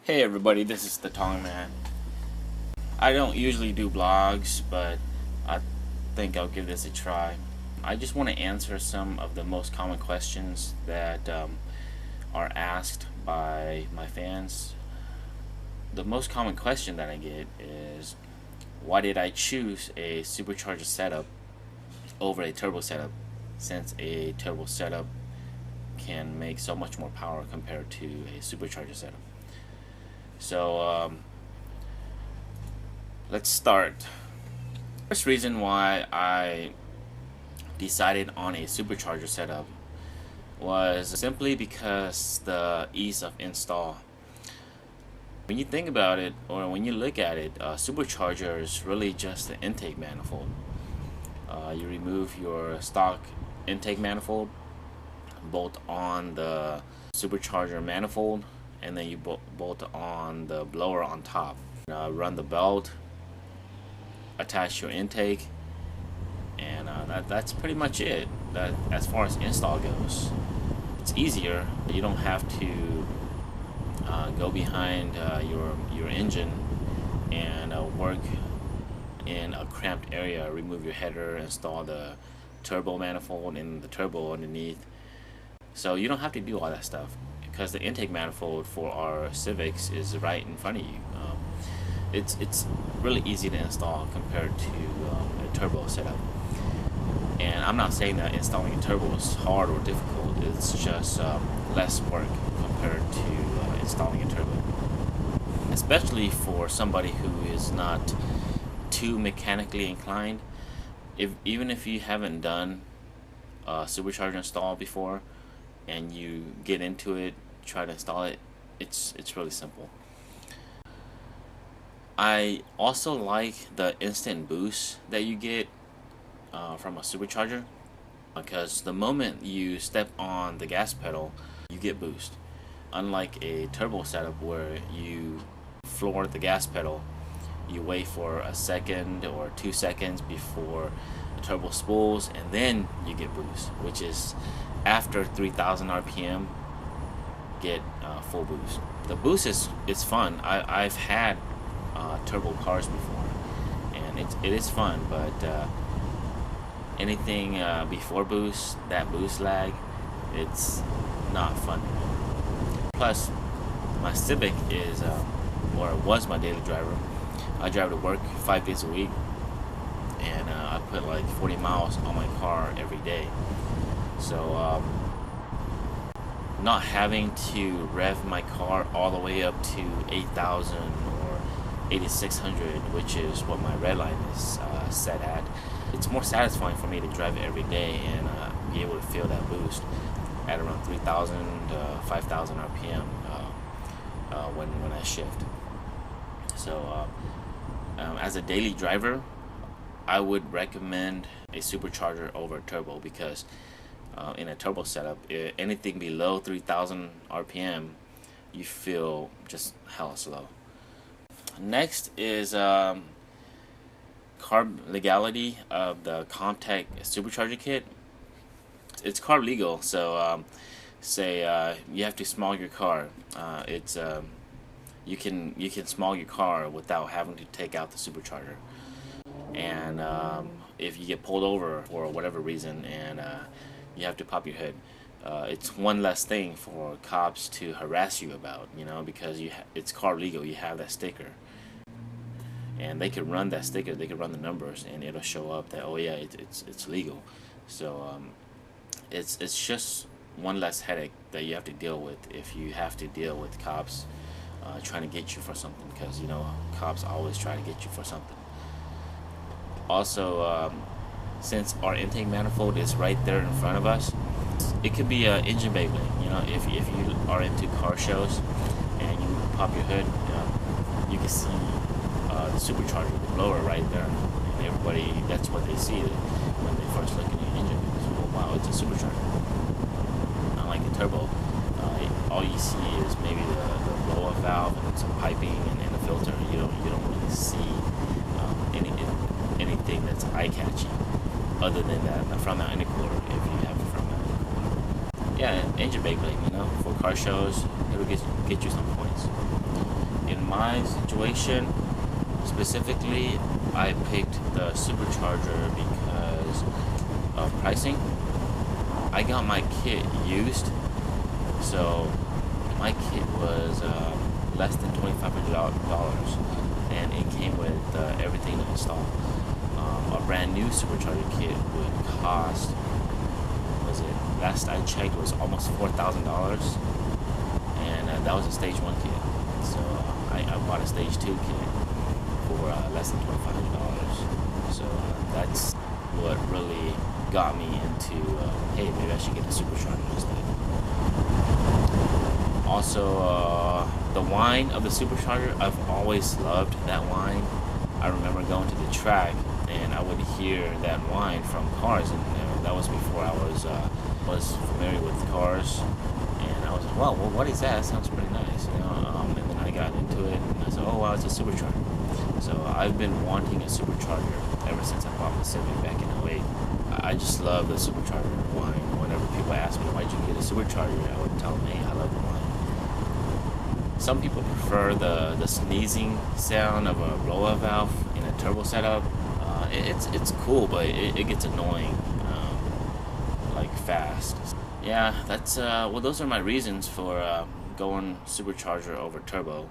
Hey everybody, this is the Tong Man. I don't usually do blogs, but I think I'll give this a try. I just want to answer some of the most common questions that are asked by my fans. The most common question that I get is, why did I choose a supercharger setup over a turbo setup, since a turbo setup can make so much more power compared to a supercharger setup. So let's start. First reason why I decided on a supercharger setup was simply because the ease of install. When you think about it, or when you look at it, supercharger is really just the intake manifold. You remove your stock intake manifold, bolt on the supercharger manifold, and then you bolt on the blower on top. Run the belt, attach your intake, and that's pretty much it. That as far as install goes, it's easier. You don't have to go behind your engine and work in a cramped area. Remove your header, install the turbo manifold and the turbo underneath. So you don't have to do all that stuff, because the intake manifold for our Civics is right in front of you. It's really easy to install compared to a turbo setup. And I'm not saying that installing a turbo is hard or difficult. It's just less work compared to installing a turbo. Especially for somebody who is not too mechanically inclined. Even if you haven't done a supercharger install before, and you get into it, try to install it, it's really simple. I also like the instant boost that you get from a supercharger, because the moment you step on the gas pedal, you get boost. Unlike a turbo setup where you floor the gas pedal, you wait for a second or 2 seconds before the turbo spools, and then you get boost, which is after 3,000 RPM, get full boost. The boost is fun. I've had turbo cars before, and it is fun, but anything before boost, that boost lag, it's not fun. Plus, my Civic is, or was my daily driver. I drive to work 5 days a week, and I put like 40 miles on my car every day. So not having to rev my car all the way up to 8,000 or 8,600, which is what my redline is set at, it's more satisfying for me to drive it every day and be able to feel that boost at around 3,000 5,000 RPM when I shift. So as a daily driver, I would recommend a supercharger over a turbo, because in a turbo setup, anything below 3,000 RPM, you feel just hella slow. Next is carb legality of the Comtech supercharger kit. It's carb legal, so say you have to smog your car. You can smog your car without having to take out the supercharger. And if you get pulled over for whatever reason and you have to pop your hood, it's one less thing for cops to harass you about, because it's carb legal. You have that sticker, and they can run that sticker. They can run the numbers, and it'll show up that, oh yeah, it's legal. So it's just one less headache that you have to deal with if you have to deal with cops trying to get you for something, because cops always try to get you for something. Also, since our intake manifold is right there in front of us, it could be an engine bay blade. If you are into car shows and you pop your hood, you can see the supercharger, the blower right there, and everybody, that's what they see when they first look at your engine. So, wow, it's a supercharger. Unlike a turbo, all you see is maybe the blow-off valve and some piping and a filter. You don't really see anything that's eye-catching other than that front mount intercooler, if you have a front mount intercooler. Yeah, engine bay blade, for car shows, it'll get you some points. in my situation specifically, I picked the Supercharger because of pricing. I got my kit used, so my kit was less than $2,500, and it came with everything to install. A brand new Supercharger kit would cost, was it, last I checked, was almost $4,000, and that was a stage 1 kit. So I bought a stage 2 kit for less than $2,500. So that's what really got me into, hey, maybe I should get a Supercharger instead. Also, the whine of the Supercharger, I've always loved that whine. I remember going to the track and I would hear that whine from cars, and that was before I was familiar with cars, and I was like, wow, well, what is that? That sounds pretty nice, you know. And then I got into it, and I said, oh wow, it's a Supercharger. So I've been wanting a Supercharger ever since I bought the Civic back in '08. I just love the Supercharger whine. Whenever people ask me, why'd you get a Supercharger, I would tell them, hey, I love the whine. Some people prefer the sneezing sound of a blow-up valve in a turbo setup. It's cool, but it gets annoying, like fast. Yeah, that's well, those are my reasons for going Supercharger over turbo.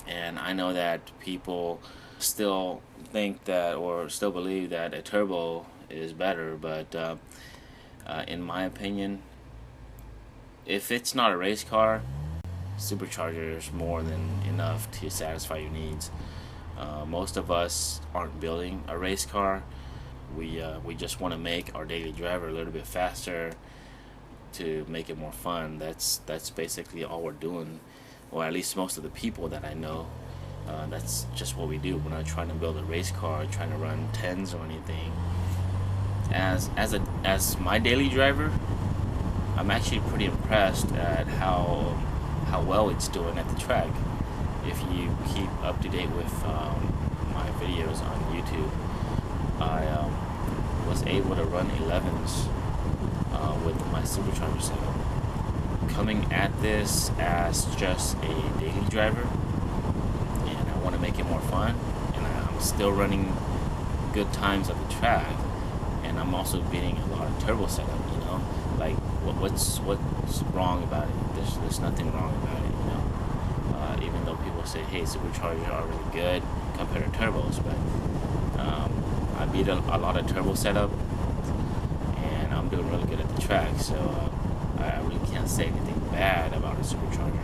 And I know that people still think that, or still believe that a turbo is better, but in my opinion, if it's not a race car, Supercharger is more than enough to satisfy your needs. Most of us aren't building a race car. We just want to make our daily driver a little bit faster to make it more fun. That's basically all we're doing, or at least most of the people that I know. That's just what we do. We're not trying to build a race car, trying to run 10s or anything. As my daily driver, I'm actually pretty impressed at how well it's doing at the track. If you keep up to date with my videos on YouTube, I was able to run 11s with my Supercharger setup. Coming at this as just a daily driver, and I want to make it more fun, and I'm still running good times at the track, and I'm also beating a lot of turbo setup, you know. Like, what's wrong about it? There's nothing wrong about it, you know. Even though people say, hey, Superchargers are really good compared to turbos, but I beat a lot of turbo setup, and I'm doing really good at the track, so I really can't say anything bad about a Supercharger.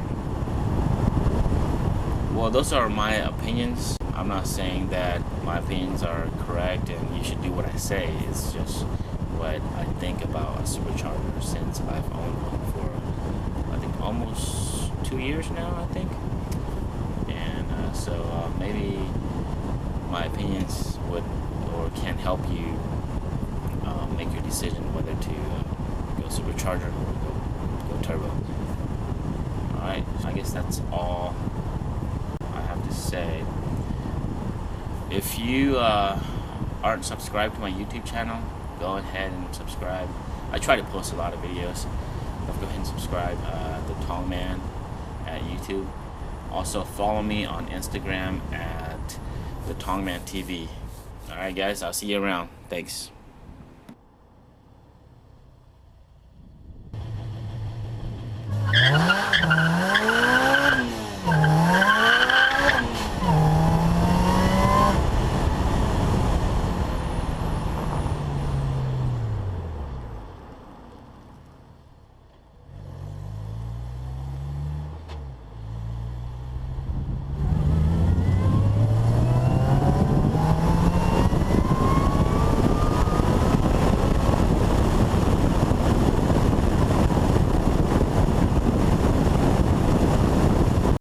Well, those are my opinions. I'm not saying that my opinions are correct and you should do what I say. It's just what I think about a Supercharger, since I've owned one for, I think, almost 2 years now, I think. And so maybe my opinions would or can help you make your decision whether to go Supercharger or go turbo. Alright, I guess that's all I have to say. If you aren't subscribed to my YouTube channel, go ahead and subscribe. I try to post a lot of videos. Go ahead and subscribe. The Tong Man at YouTube. Also follow me on Instagram at the Tong Man TV. Alright guys, I'll see you around. Thanks.